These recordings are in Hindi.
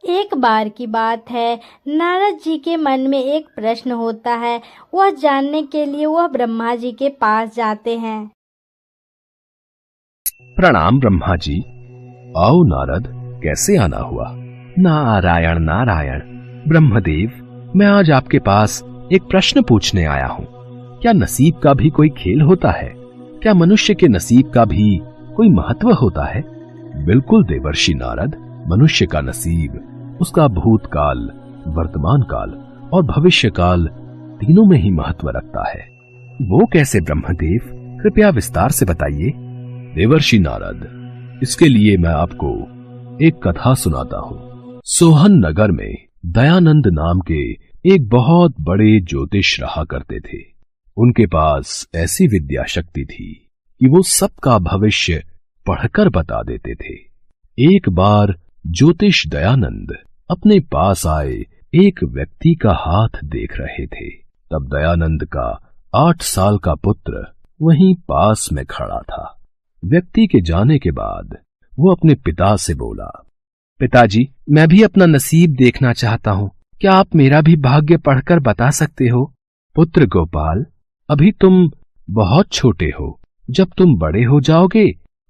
एक बार की बात है, नारद जी के मन में एक प्रश्न होता है। वह जानने के लिए वह ब्रह्मा जी के पास जाते हैं। प्रणाम ब्रह्मा जी। आओ नारद, कैसे आना हुआ? नारायण नारायण। ब्रह्मदेव, मैं आज आपके पास एक प्रश्न पूछने आया हूँ। क्या नसीब का भी कोई खेल होता है? क्या मनुष्य के नसीब का भी कोई महत्व होता है? बिल्कुल देवर्षि नारद, मनुष्य का नसीब उसका भूतकाल, वर्तमान काल और भविष्य काल तीनों में ही महत्व रखता है। वो कैसे ब्रह्मदेव? कृपया विस्तार से बताइए। देवर्षि नारद, इसके लिए मैं आपको एक कथा सुनाता हूँ। सोहन नगर में दयानंद नाम के एक बहुत बड़े ज्योतिष रहा करते थे। उनके पास ऐसी विद्या शक्ति थी कि वो सबका भविष्य पढ़कर बता देते थे। एक बार ज्योतिष दयानंद अपने पास आए एक व्यक्ति का हाथ देख रहे थे। तब दयानंद का 8 साल का पुत्र वहीं पास में खड़ा था। व्यक्ति के जाने के बाद वो अपने पिता से बोला, पिताजी, मैं भी अपना नसीब देखना चाहता हूँ। क्या आप मेरा भी भाग्य पढ़कर बता सकते हो? पुत्र गोपाल, अभी तुम बहुत छोटे हो। जब तुम बड़े हो जाओगे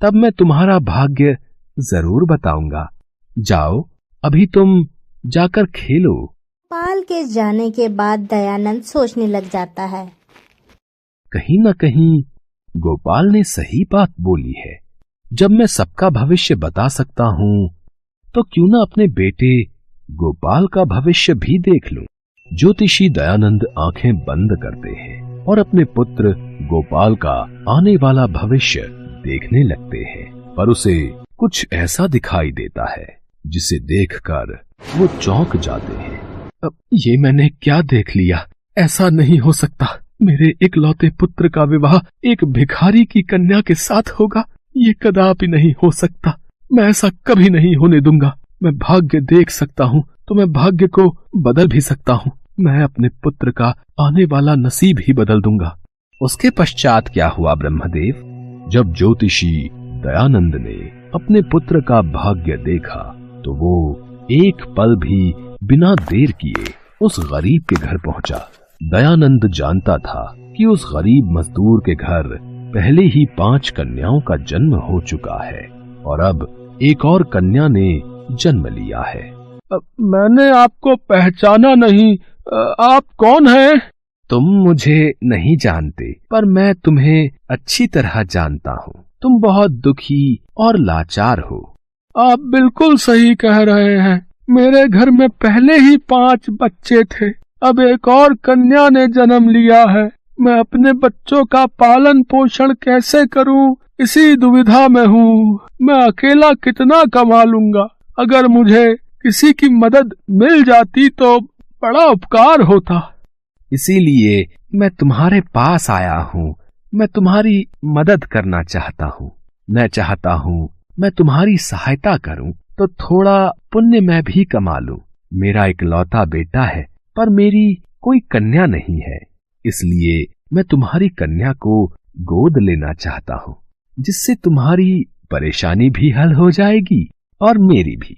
तब मैं तुम्हारा भाग्य जरूर बताऊंगा। जाओ, अभी तुम जाकर खेलो। गोपाल के जाने के बाद दयानंद सोचने लग जाता है। कहीं न कहीं गोपाल ने सही बात बोली है। जब मैं सबका भविष्य बता सकता हूं तो क्यों न अपने बेटे गोपाल का भविष्य भी देख लूं। ज्योतिषी दयानंद आंखें बंद करते हैं और अपने पुत्र गोपाल का आने वाला भविष्य देखने लगते हैं, पर उसे कुछ ऐसा दिखाई देता है जिसे देखकर वो चौंक जाते हैं। अब ये मैंने क्या देख लिया? ऐसा नहीं हो सकता। मेरे इकलौते पुत्र का विवाह एक भिखारी की कन्या के साथ होगा। ये कदापि नहीं हो सकता। मैं ऐसा कभी नहीं होने दूंगा। मैं भाग्य देख सकता हूँ तो मैं भाग्य को बदल भी सकता हूँ। मैं अपने पुत्र का आने वाला नसीब ही बदल दूंगा। उसके पश्चात क्या हुआ ब्रह्मदेव? जब ज्योतिषी दयानंद ने अपने पुत्र का भाग्य देखा तो वो एक पल भी बिना देर किए उस गरीब के घर पहुंचा। दयानंद जानता था कि उस गरीब मजदूर के घर पहले ही 5 कन्याओं का जन्म हो चुका है और अब एक और कन्या ने जन्म लिया है। मैंने आपको पहचाना नहीं। आप कौन हैं? तुम मुझे नहीं जानते, पर मैं तुम्हें अच्छी तरह जानता हूँ। तुम बहुत दुखी और लाचार हो। आप बिल्कुल सही कह रहे हैं। मेरे घर में पहले ही 5 बच्चे थे। अब एक और कन्या ने जन्म लिया है। मैं अपने बच्चों का पालन पोषण कैसे करूं, इसी दुविधा में हूँ। मैं अकेला कितना कमा लूंगा। अगर मुझे किसी की मदद मिल जाती तो बड़ा उपकार होता। इसीलिए मैं तुम्हारे पास आया हूँ। मैं तुम्हारी मदद करना चाहता हूँ। मैं चाहता हूँ मैं तुम्हारी सहायता करूँ तो थोड़ा पुण्य मैं भी कमा लूं। मेरा इकलौता बेटा है, पर मेरी कोई कन्या नहीं है। इसलिए मैं तुम्हारी कन्या को गोद लेना चाहता हूँ, जिससे तुम्हारी परेशानी भी हल हो जाएगी और मेरी भी।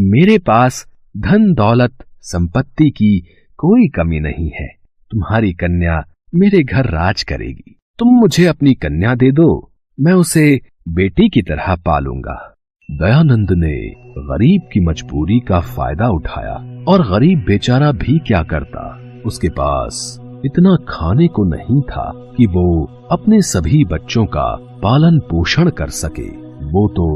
मेरे पास धन दौलत संपत्ति की कोई कमी नहीं है। तुम्हारी कन्या मेरे घर राज करेगी। तुम मुझे अपनी कन्या दे दो, मैं उसे बेटी की तरह पालूंगा। दयानंद ने गरीब की मजबूरी का फायदा उठाया और गरीब बेचारा भी क्या करता। उसके पास इतना खाने को नहीं था कि वो अपने सभी बच्चों का पालन पोषण कर सके। वो तो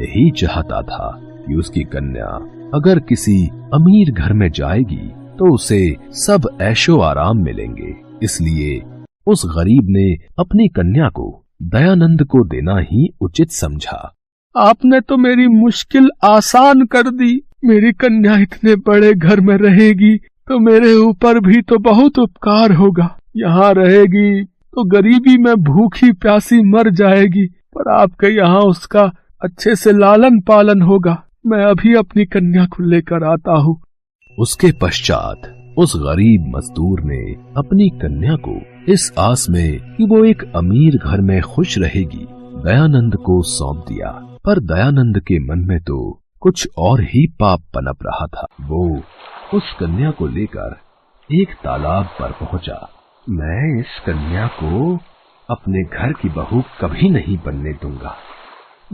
यही चाहता था कि उसकी कन्या अगर किसी अमीर घर में जाएगी तो उसे सब ऐशो आराम मिलेंगे। इसलिए उस गरीब ने अपनी कन्या को दयानंद को देना ही उचित समझा। आपने तो मेरी मुश्किल आसान कर दी। मेरी कन्या इतने बड़े घर में रहेगी तो मेरे ऊपर भी तो बहुत उपकार होगा। यहाँ रहेगी तो गरीबी में भूखी प्यासी मर जाएगी, पर आपके यहाँ उसका अच्छे से लालन पालन होगा। मैं अभी अपनी कन्या को लेकर आता हूँ। उसके पश्चात उस गरीब मजदूर ने अपनी कन्या को इस आस में कि वो एक अमीर घर में खुश रहेगी दयानंद को सौंप दिया। पर दयानंद के मन में तो कुछ और ही पाप पनप रहा था। वो उस कन्या को लेकर एक तालाब पर पहुंचा। मैं इस कन्या को अपने घर की बहू कभी नहीं बनने दूंगा।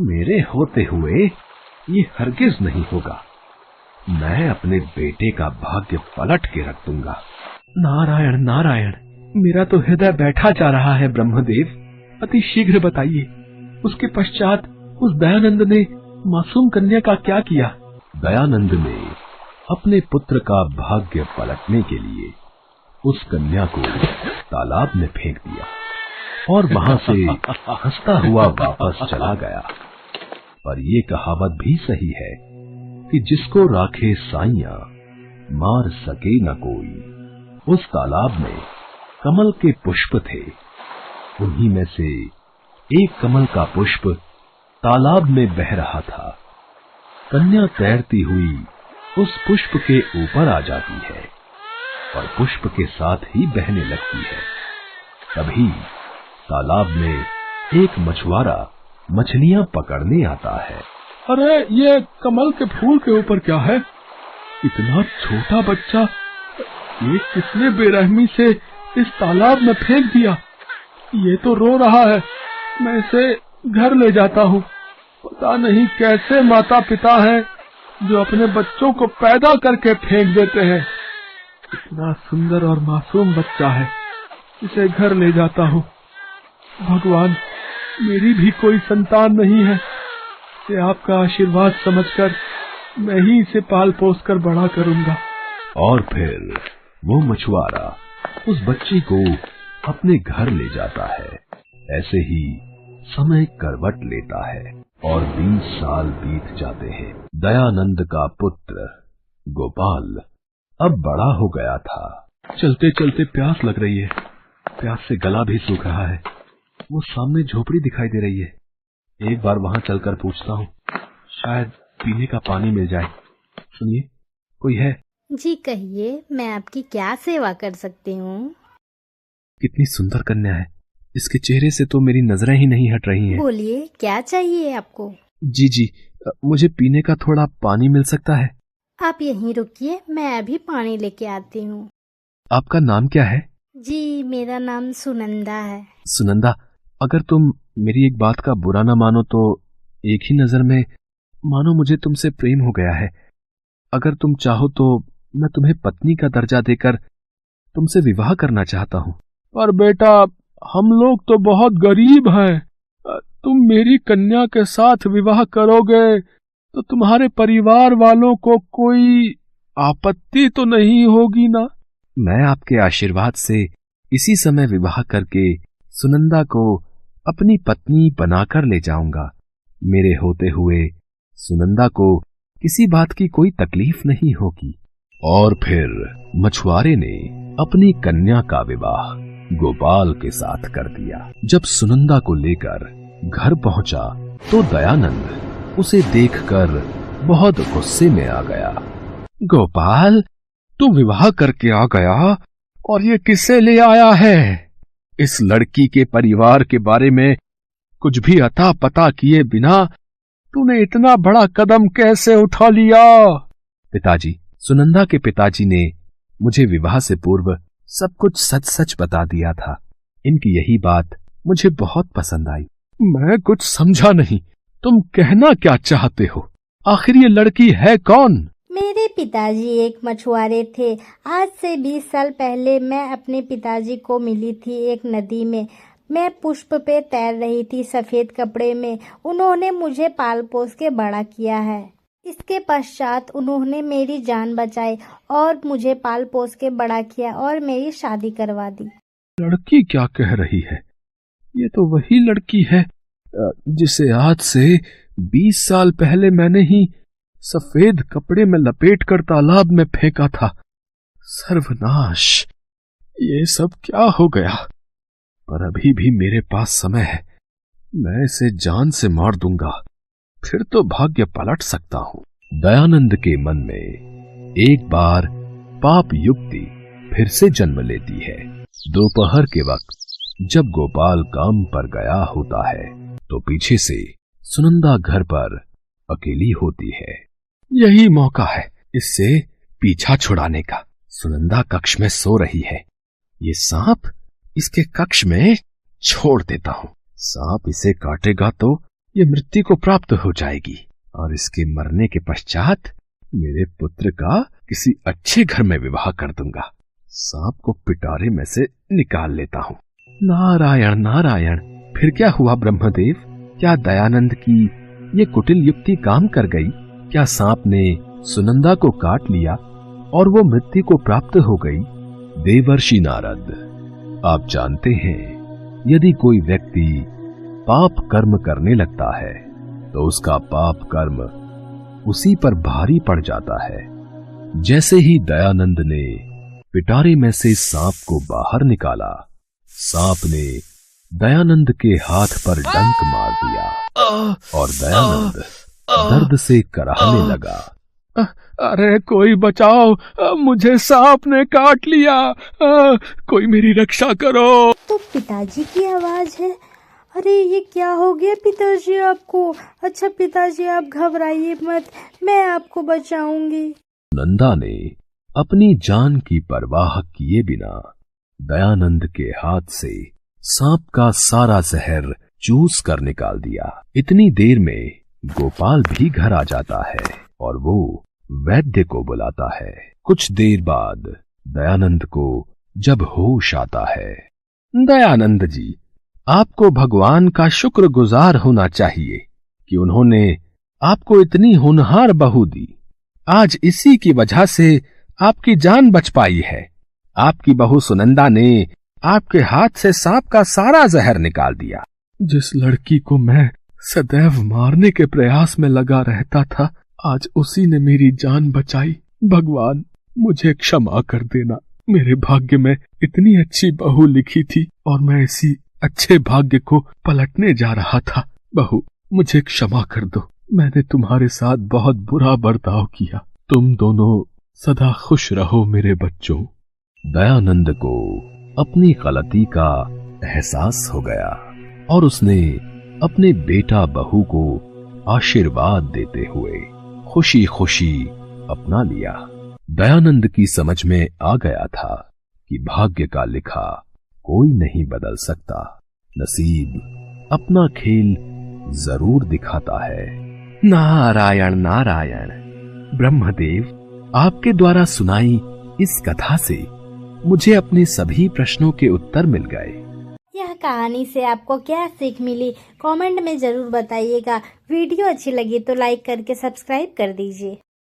मेरे होते हुए ये हरगिज नहीं होगा। मैं अपने बेटे का भाग्य पलट के रख दूंगा। नारायण नारायण, मेरा तो हृदय बैठा जा रहा है ब्रह्मदेव, अति शीघ्र बताइए। उसके पश्चात उस दयानंद ने मासूम कन्या का क्या किया? दयानंद ने अपने पुत्र का भाग्य पलटने के लिए उस कन्या को तालाब में फेंक दिया और वहां से हंसता हुआ वापस चला गया। पर ये कहावत भी सही है कि जिसको राखे साइयां मार सके न कोई। उस तालाब में कमल के पुष्प थे। उन्हीं में से एक कमल का पुष्प तालाब में बह रहा था। कन्या तैरती हुई उस पुष्प के ऊपर आ जाती है और पुष्प के साथ ही बहने लगती है। तभी तालाब में एक मछुआरा मछलियां पकड़ने आता है। अरे ये कमल के फूल के ऊपर क्या है? इतना छोटा बच्चा, ये किसने बेरहमी से इस तालाब में फेंक दिया? ये तो रो रहा है, मैं इसे घर ले जाता हूँ। पता नहीं कैसे माता पिता हैं जो अपने बच्चों को पैदा करके फेंक देते हैं। इतना सुंदर और मासूम बच्चा है, इसे घर ले जाता हूँ। भगवान, मेरी भी कोई संतान नहीं है, इसे आपका आशीर्वाद समझकर मैं ही इसे पाल पोस कर बड़ा करूंगा। और फिर वो मछुआरा उस बच्ची को अपने घर ले जाता है। ऐसे ही समय करवट लेता है और 20 साल बीत जाते हैं। दयानंद का पुत्र गोपाल अब बड़ा हो गया था। चलते चलते प्यास लग रही है, प्यास से गला भी सूख रहा है। वो सामने झोपड़ी दिखाई दे रही है, एक बार वहां चलकर पूछता हूँ, शायद पीने का पानी मिल जाए। सुनिए, कोई है? जी कहिए, मैं आपकी क्या सेवा कर सकती हूँ? कितनी सुंदर कन्या है, इसके चेहरे से तो मेरी नजरें ही नहीं हट रही हैं। बोलिए, क्या चाहिए आपको? जी जी, मुझे पीने का थोड़ा पानी मिल सकता है? आप यहीं रुकिए, मैं अभी पानी लेके आती हूँ। आपका नाम क्या है? जी, मेरा नाम सुनंदा है। सुनंदा, अगर तुम मेरी एक बात का बुरा ना मानो तो एक ही नजर में मानो मुझे तुमसे प्रेम हो गया है। अगर तुम चाहो तो मैं तुम्हें पत्नी का दर्जा देकर तुमसे विवाह करना चाहता हूँ। पर बेटा, हम लोग तो बहुत गरीब हैं। तुम मेरी कन्या के साथ विवाह करोगे तो तुम्हारे परिवार वालों को कोई आपत्ति तो नहीं होगी ना? मैं आपके आशीर्वाद से इसी समय विवाह करके सुनंदा को अपनी पत्नी बनाकर ले जाऊंगा। मेरे होते हुए सुनंदा को किसी बात की कोई तकलीफ नहीं होगी। और फिर मछुआरे ने अपनी कन्या का विवाह गोपाल के साथ कर दिया। जब सुनंदा को लेकर घर पहुंचा तो दयानंद उसे देखकर बहुत गुस्से में आ गया। गोपाल, तू विवाह करके आ गया और ये किसे ले आया है? इस लड़की के परिवार के बारे में कुछ भी अता पता किए बिना तूने इतना बड़ा कदम कैसे उठा लिया? पिताजी, सुनंदा के पिताजी ने मुझे विवाह से पूर्व सब कुछ सच सच बता दिया था। इनकी यही बात मुझे बहुत पसंद आई। मैं कुछ समझा नहीं, तुम कहना क्या चाहते हो? आखिर ये लड़की है कौन? मेरे पिताजी एक मछुआरे थे। आज से 20 साल पहले मैं अपने पिताजी को मिली थी एक नदी में। मैं पुष्प पे तैर रही थी सफेद कपड़े में। उन्होंने मुझे पाल पोस के बड़ा किया है। इसके पश्चात उन्होंने मेरी जान बचाई और मुझे पाल पोस के बड़ा किया और मेरी शादी करवा दी। लड़की क्या कह रही है? ये तो वही लड़की है जिसे आज से 20 साल पहले मैंने ही सफेद कपड़े में लपेटकर तालाब में फेंका था। सर्वनाश, ये सब क्या हो गया? पर अभी भी मेरे पास समय है, मैं इसे जान से मार दूंगा, फिर तो भाग्य पलट सकता हूं। दयानंद के मन में एक बार पाप युक्ति फिर से जन्म लेती है। दोपहर के वक्त जब गोपाल काम पर गया होता है तो पीछे से सुनंदा घर पर अकेली होती है। यही मौका है इससे पीछा छुड़ाने का। सुनंदा कक्ष में सो रही है, ये सांप इसके कक्ष में छोड़ देता हूं। सांप इसे काटेगा तो ये मृत्यु को प्राप्त हो जाएगी और इसके मरने के पश्चात मेरे पुत्र का किसी अच्छे घर में विवाह कर दूंगा। सांप को पिटारे में से निकाल लेता हूं। नारायण नारायण। फिर क्या हुआ ब्रह्मदेव? क्या दयानंद की ये कुटिल युक्ति काम कर गई? क्या सांप ने सुनंदा को काट लिया और वो मृत्यु को प्राप्त हो गई? देवर्षि नारद, आप जानते हैं यदि कोई व्यक्ति पाप कर्म करने लगता है तो उसका पाप कर्म उसी पर भारी पड़ जाता है। जैसे ही दयानंद ने पिटारे में से सांप को बाहर निकाला, सांप ने दयानंद के हाथ पर डंक मार दिया और दयानंद दर्द से कराहने लगा। अरे कोई बचाओ, मुझे सांप ने काट लिया, कोई मेरी रक्षा करो। तो पिताजी की आवाज है। अरे ये क्या हो गया पिताजी आपको? अच्छा पिताजी आप घबराइए मत, मैं आपको बचाऊंगी। नंदा ने अपनी जान की परवाह किए बिना दयानंद के हाथ से सांप का सारा जहर चूस कर निकाल दिया। इतनी देर में गोपाल भी घर आ जाता है और वो वैद्य को बुलाता है। कुछ देर बाद दयानंद को जब होश आता है, दयानंद जी, आपको भगवान का शुक्रगुजार होना चाहिए कि उन्होंने आपको इतनी होनहार बहू दी। आज इसी की वजह से आपकी जान बच पाई है। आपकी बहू सुनंदा ने आपके हाथ से सांप का सारा जहर निकाल दिया। जिस लड़की को मैं सदैव मारने के प्रयास में लगा रहता था, आज उसी ने मेरी जान बचाई। भगवान मुझे क्षमा कर देना। मेरे भाग्य में इतनी अच्छी बहू लिखी थी और मैं इसी अच्छे भाग्य को पलटने जा रहा था। बहू मुझे क्षमा कर दो, मैंने तुम्हारे साथ बहुत बुरा बर्ताव किया। तुम दोनों सदा खुश रहो मेरे बच्चों। दयानंद को अपनी गलती का एहसास हो गया और उसने अपने बेटा बहू को आशीर्वाद देते हुए खुशी खुशी अपना लिया। दयानंद की समझ में आ गया था कि भाग्य का लिखा कोई नहीं बदल सकता। नसीब अपना खेल जरूर दिखाता है। नारायण नारायण। ब्रह्मदेव, आपके द्वारा सुनाई इस कथा से मुझे अपने सभी प्रश्नों के उत्तर मिल गए। यह कहानी से आपको क्या सीख मिली कमेंट में जरूर बताइएगा। वीडियो अच्छी लगी तो लाइक करके सब्सक्राइब कर दीजिए।